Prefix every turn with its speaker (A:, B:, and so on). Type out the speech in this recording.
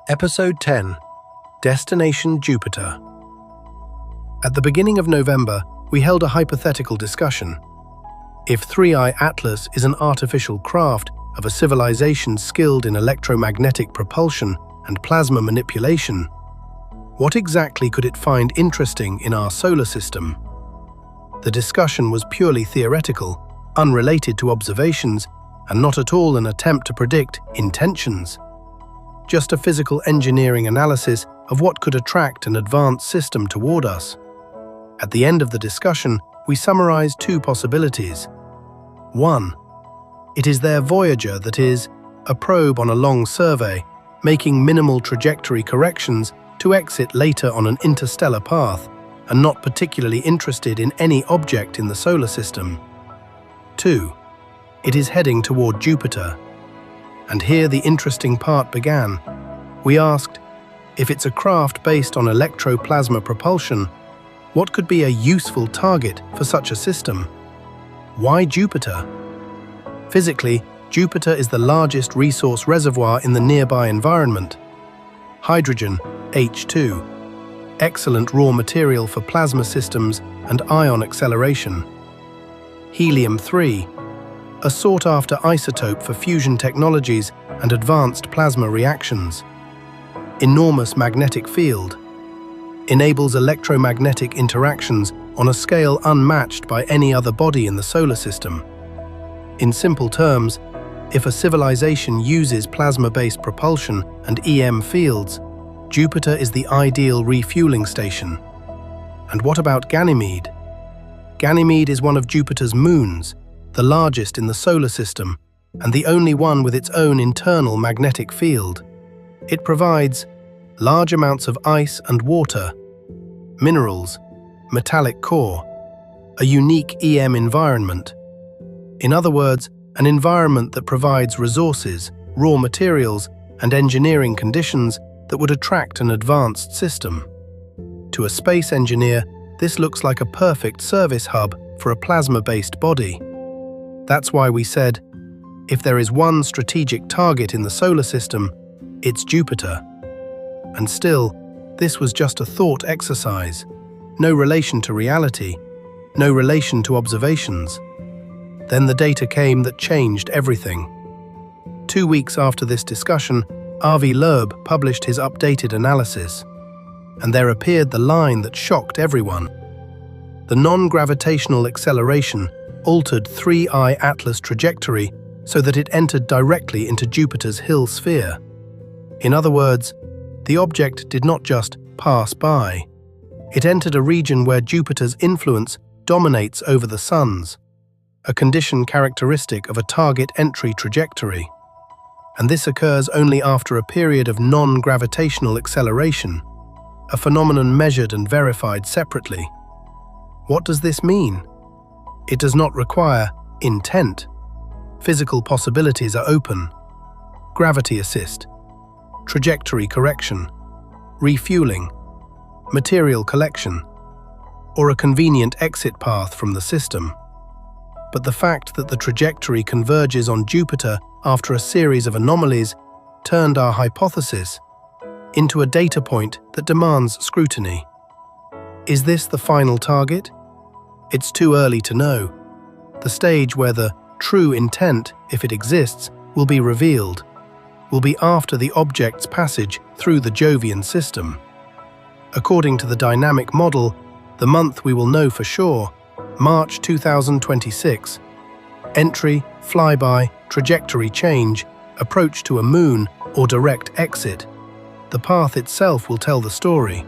A: Episode 10, Destination Jupiter. At the beginning of November, we held a hypothetical discussion. If 3i Atlas is an artificial craft of a civilization skilled in electromagnetic propulsion and plasma manipulation, what exactly could it find interesting in our solar system? The discussion was purely theoretical, unrelated to observations, and not at all an attempt to predict intentions. Just a physical engineering analysis of what could attract an advanced system toward us. At the end of the discussion, we summarized two possibilities. 1. It is their Voyager that is, a probe on a long survey, making minimal trajectory corrections to exit later on an interstellar path, and not particularly interested in any object in the solar system. 2. It is heading toward Jupiter. And here the interesting part began. We asked, if it's a craft based on electroplasma propulsion, what could be a useful target for such a system? Why Jupiter? Physically, Jupiter is the largest resource reservoir in the nearby environment. Hydrogen, H2, excellent raw material for plasma systems and ion acceleration. Helium-3, a sought-after isotope for fusion technologies and advanced plasma reactions. Enormous magnetic field. Enables electromagnetic interactions on a scale unmatched by any other body in the solar system. In simple terms, if a civilization uses plasma-based propulsion and EM fields, Jupiter is the ideal refueling station. And what about Ganymede? Ganymede is one of Jupiter's moons, the largest in the solar system, and the only one with its own internal magnetic field. It provides large amounts of ice and water, minerals, metallic core, a unique EM environment. In other words, an environment that provides resources, raw materials, and engineering conditions that would attract an advanced system. To a space engineer, this looks like a perfect service hub for a plasma-based body. That's why we said, if there is one strategic target in the solar system, it's Jupiter. And still, this was just a thought exercise, no relation to reality, no relation to observations. Then the data came that changed everything. 2 weeks after this discussion, Loeb published his updated analysis, and there appeared the line that shocked everyone. The non-gravitational acceleration altered 3i Atlas trajectory so that it entered directly into Jupiter's Hill sphere. In other words, the object did not just pass by. It entered a region where Jupiter's influence dominates over the Sun's, a condition characteristic of a target entry trajectory. And this occurs only after a period of non-gravitational acceleration, a phenomenon measured and verified separately. What does this mean? It does not require intent. Physical possibilities are open. Gravity assist, trajectory correction, refueling, material collection, or a convenient exit path from the system. But the fact that the trajectory converges on Jupiter after a series of anomalies turned our hypothesis into a data point that demands scrutiny. Is this the final target? It's too early to know. The stage where the true intent, if it exists, will be revealed, will be after the object's passage through the Jovian system. According to the dynamic model, the month we will know for sure, March 2026. Entry, flyby, trajectory change, approach to a moon, or direct exit. The path itself will tell the story.